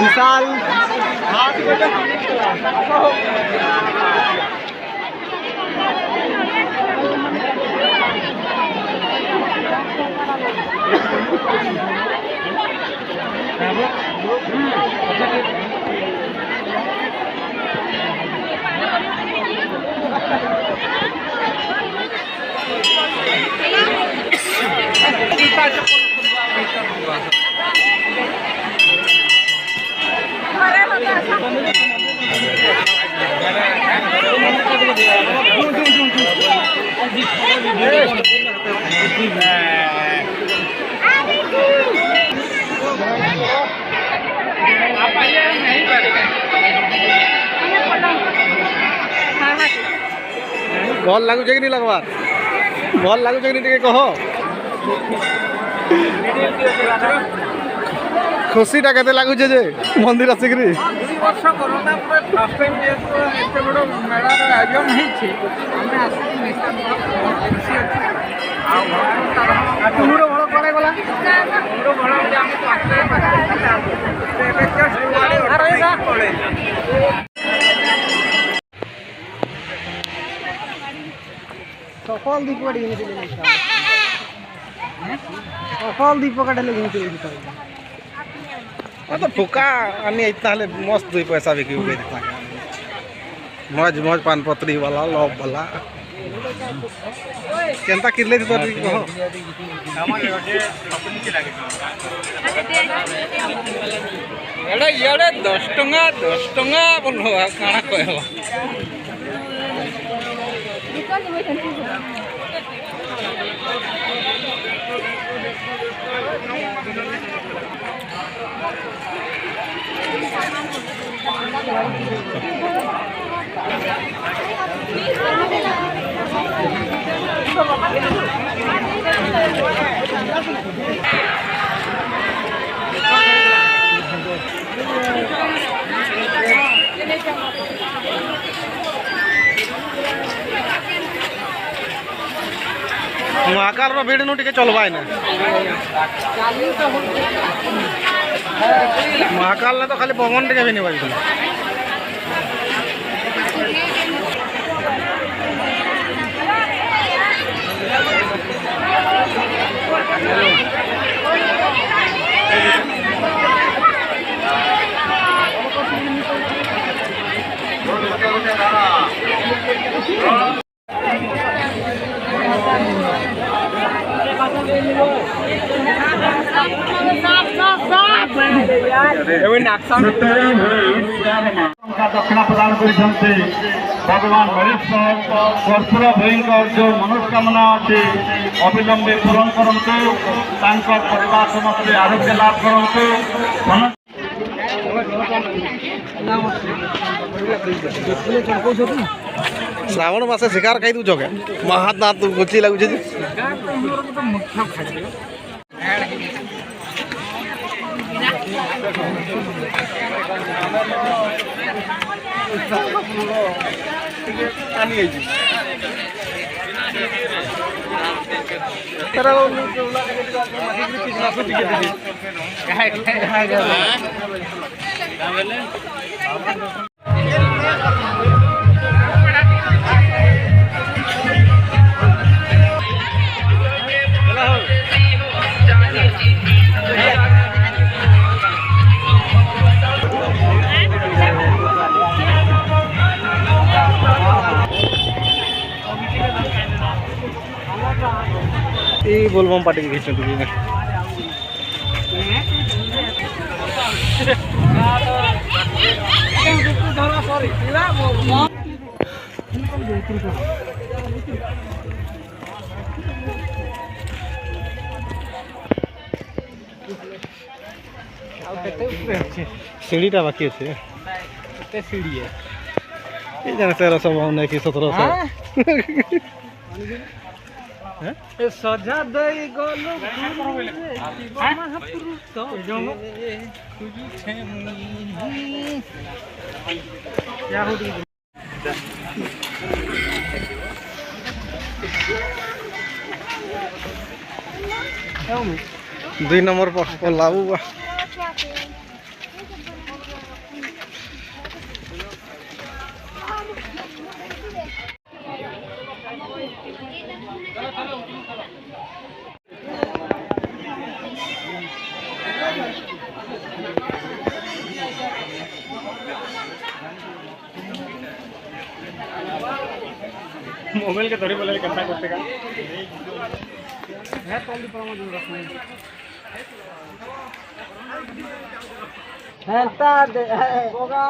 विशाल भल लगुच कि नहीं लगवार भल लगुच कि नहीं कह खुशीटा के लगुचे जे मंदिर आसिक सफल दीप सफल दीप तो फुका आनी इतना मस्त 2 पैसा बिकी मज मज पान पत्री वाला लव वाला केनता किरले तो ये 10 टंगा बोलो काना कहवा महाकाल भीड़ नु टे चलवा महाकाल ने तो खाली पवन टे भी नहीं बाजू दक्षिणा प्रदान कर भगवान गणेश कर्पूर भयंकर जो मनोकामना अच्छे अविलंबे पूरण करते परिवार समस्त आरोग्य लाभ करते। श्रावण मासे शिकार खाई दूच क्या महात्मा गुची लगुचे बोलबम पार्टी की सीढ़ीटा बाकी अच्छे सीढ़ी है ये जाने 1300 की 1700 सजा दई गलो क्या हो 2 नंबर पर लाऊ बा मोबाइल के थोड़ी बोले करता करते का है तो प्रमाण जो रखना है ता दे होगा